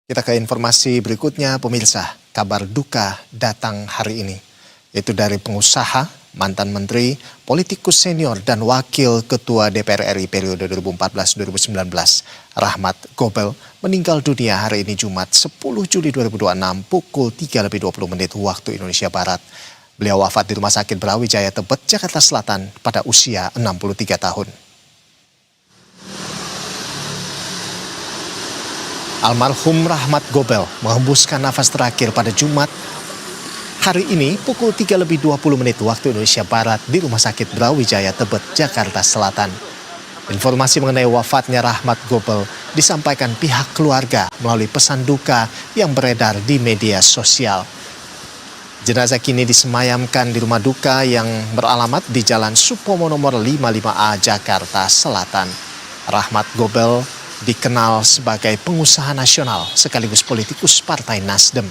Kita ke informasi berikutnya, pemirsa. Kabar duka datang hari ini, yaitu dari pengusaha, mantan menteri, politikus senior, dan wakil ketua DPR RI periode 2014-2019, Rahmat Gobel, meninggal dunia hari ini Jumat 10 Juli 2026 pukul 3:20 waktu Indonesia Barat. Beliau wafat di Rumah Sakit Brawijaya Tebet, Jakarta Selatan pada usia 63 tahun. Almarhum Rahmat Gobel menghembuskan nafas terakhir pada Jumat hari ini pukul 3:20 waktu Indonesia Barat di Rumah Sakit Brawijaya Tebet, Jakarta Selatan. Informasi mengenai wafatnya Rahmat Gobel disampaikan pihak keluarga melalui pesan duka yang beredar di media sosial. Jenazah kini disemayamkan di rumah duka yang beralamat di Jalan Supomo nomor 55A, Jakarta Selatan. Rahmat Gobel dikenal sebagai pengusaha nasional sekaligus politikus Partai Nasdem.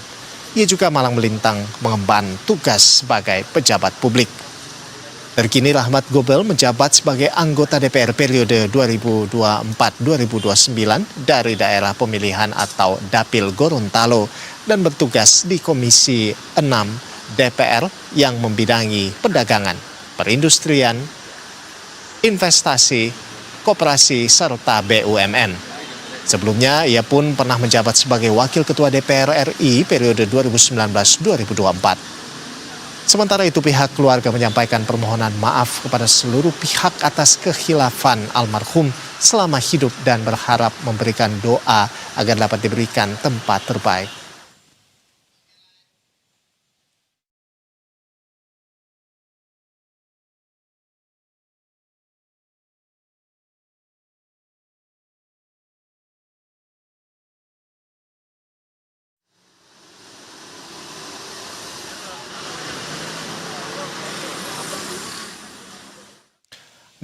Ia juga malang melintang mengemban tugas sebagai pejabat publik. Terkini Rahmat Gobel menjabat sebagai anggota DPR periode 2024-2029 dari daerah pemilihan atau Dapil Gorontalo dan bertugas di Komisi 6 DPR yang membidangi perdagangan, perindustrian, investasi, koperasi, serta BUMN. Sebelumnya, ia pun pernah menjabat sebagai Wakil Ketua DPR RI periode 2019-2024. Sementara itu, pihak keluarga menyampaikan permohonan maaf kepada seluruh pihak atas kekhilafan almarhum selama hidup dan berharap memberikan doa agar dapat diberikan tempat terbaik.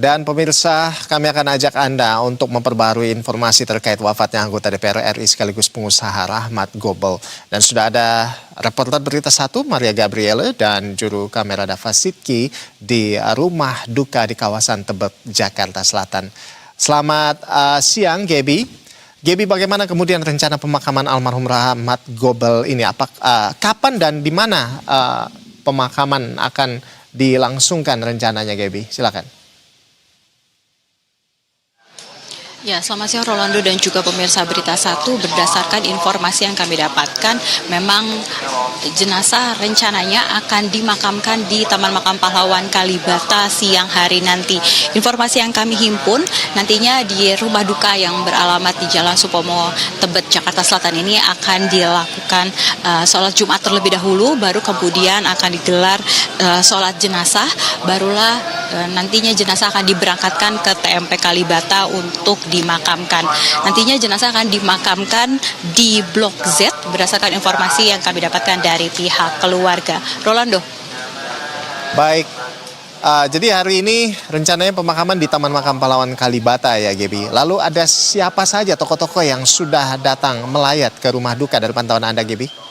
Dan pemirsa, kami akan ajak Anda untuk memperbarui informasi terkait wafatnya anggota DPR RI sekaligus pengusaha Rahmat Gobel. Dan sudah ada reporter Berita 1 Maria Gabriele dan juru kamera Dava Sidki di rumah duka di kawasan Tebet, Jakarta Selatan. Selamat siang, Gaby. Gaby, bagaimana kemudian rencana pemakaman almarhum Rahmat Gobel ini? Kapan dan di mana pemakaman akan dilangsungkan rencananya, Gaby? Silakan. Ya, selamat siang Rolando dan juga pemirsa Berita 1. Berdasarkan informasi yang kami dapatkan, memang jenazah rencananya akan dimakamkan di Taman Makam Pahlawan Kalibata siang hari nanti. Informasi yang kami himpun, nantinya di rumah duka yang beralamat di Jalan Supomo Tebet, Jakarta Selatan ini akan dilakukan sholat Jumat terlebih dahulu, baru kemudian akan digelar sholat jenazah, barulah nantinya jenazah akan diberangkatkan ke TMP Kalibata untuk dimakamkan. Nantinya jenazah akan dimakamkan di Blok Z berdasarkan informasi yang kami dapatkan dari pihak keluarga. Rolando. Baik, jadi hari ini rencananya pemakaman di Taman Makam Pahlawan Kalibata ya, Gaby. Lalu ada siapa saja tokoh-tokoh yang sudah datang melayat ke rumah duka dari pantauan Anda, Gaby?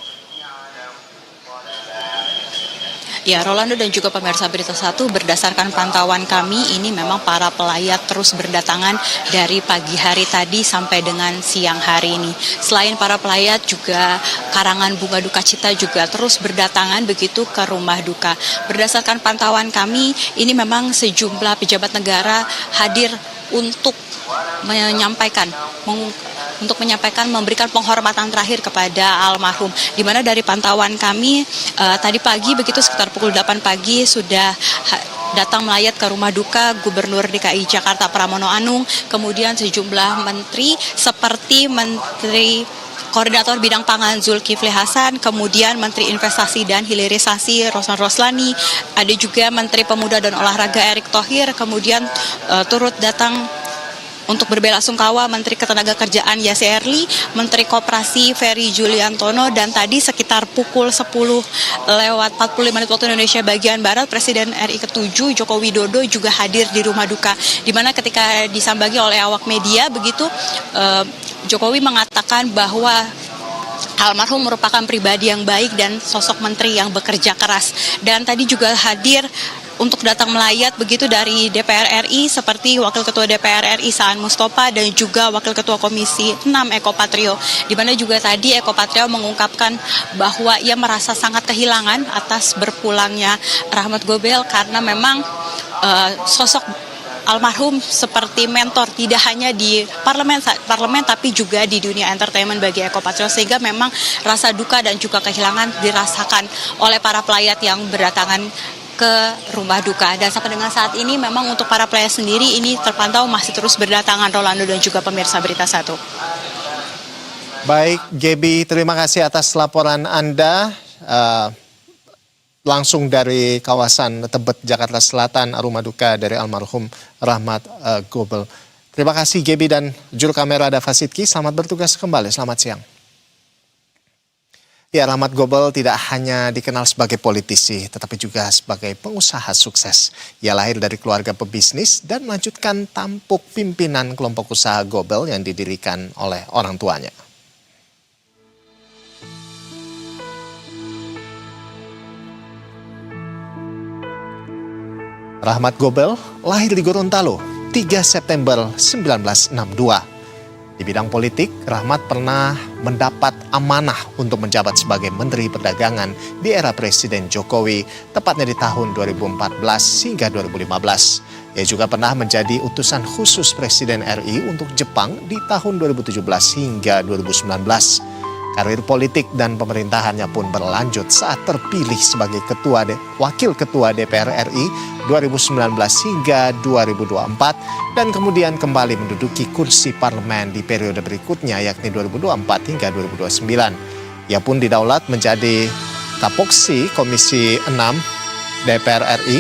Ya, Rolando dan juga pemirsa Berita 1, berdasarkan pantauan kami, ini memang para pelayat terus berdatangan dari pagi hari tadi sampai dengan siang hari ini. Selain para pelayat, juga karangan bunga duka cita juga terus berdatangan begitu ke rumah duka. Berdasarkan pantauan kami, ini memang sejumlah pejabat negara hadir untuk menyampaikan memberikan penghormatan terakhir kepada almarhum. Di mana dari pantauan kami tadi pagi begitu sekitar pukul 8 pagi sudah datang melayat ke rumah duka Gubernur DKI Jakarta Pramono Anung, kemudian sejumlah menteri seperti Menteri Koordinator Bidang Pangan Zulkifli Hasan, kemudian Menteri Investasi dan Hilirisasi Rosman Roslani, ada juga Menteri Pemuda dan Olahraga Erick Thohir, kemudian turut datang untuk berbelasungkawa Menteri Ketenagakerjaan Yassi Erli, Menteri Koperasi Ferry Juliantono, dan tadi sekitar pukul 10:45 waktu Indonesia bagian Barat, Presiden RI ke-7 Joko Widodo juga hadir di rumah duka, di mana ketika disambangi oleh awak media begitu, Jokowi mengatakan bahwa almarhum merupakan pribadi yang baik dan sosok menteri yang bekerja keras. Dan tadi juga hadir untuk datang melayat begitu dari DPR RI seperti Wakil Ketua DPR RI Saan Mustafa dan juga Wakil Ketua Komisi 6 Eko Patrio, di mana juga tadi Eko Patrio mengungkapkan bahwa ia merasa sangat kehilangan atas berpulangnya Rahmat Gobel karena memang sosok almarhum seperti mentor tidak hanya di parlemen tapi juga di dunia entertainment bagi Eko Patrio, sehingga memang rasa duka dan juga kehilangan dirasakan oleh para pelayat yang berdatangan ke rumah duka. Dan sampai dengan saat ini memang untuk para pelayat sendiri ini terpantau masih terus berdatangan, Rolando dan juga pemirsa Berita Satu. Baik, Gaby, terima kasih atas laporan Anda. Langsung dari kawasan Tebet, Jakarta Selatan, rumah duka dari almarhum Rahmat Gobel. Terima kasih Gaby dan juru kamera Dava Sidki. Selamat bertugas kembali, selamat siang. Ya, Rahmat Gobel tidak hanya dikenal sebagai politisi, tetapi juga sebagai pengusaha sukses. Ia lahir dari keluarga pebisnis dan melanjutkan tampuk pimpinan kelompok usaha Gobel yang didirikan oleh orang tuanya. Rahmat Gobel lahir di Gorontalo 3 September 1962. Di bidang politik, Rahmat pernah mendapat amanah untuk menjabat sebagai Menteri Perdagangan di era Presiden Jokowi, tepatnya di tahun 2014 hingga 2015. Ia juga pernah menjadi utusan khusus Presiden RI untuk Jepang di tahun 2017 hingga 2019. Karir politik dan pemerintahannya pun berlanjut saat terpilih sebagai Wakil Ketua DPR RI 2019 hingga 2024 dan kemudian kembali menduduki kursi parlemen di periode berikutnya yakni 2024 hingga 2029. Ia pun didaulat menjadi Kapoksi Komisi 6 DPR RI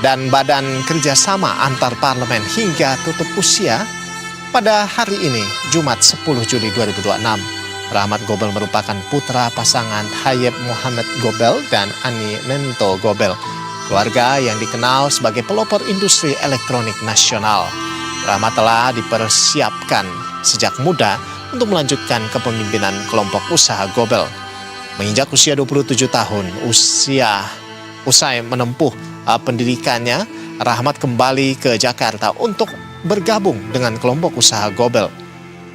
dan Badan Kerjasama Antar Parlemen hingga tutup usia pada hari ini, Jumat 10 Juli 2026. Rahmat Gobel merupakan putra pasangan Hayep Muhammad Gobel dan Ani Nento Gobel, keluarga yang dikenal sebagai pelopor industri elektronik nasional. Rahmat telah dipersiapkan sejak muda untuk melanjutkan kepemimpinan kelompok usaha Gobel. Menginjak usia 27 tahun, usai menempuh pendidikannya, Rahmat kembali ke Jakarta untuk bergabung dengan kelompok usaha Gobel.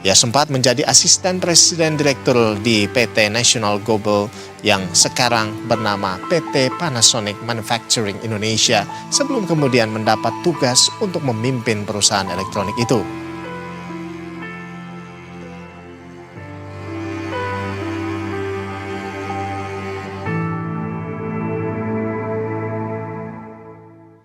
Ia sempat menjadi asisten presiden direktur di PT National Gobel yang sekarang bernama PT Panasonic Manufacturing Indonesia sebelum kemudian mendapat tugas untuk memimpin perusahaan elektronik itu.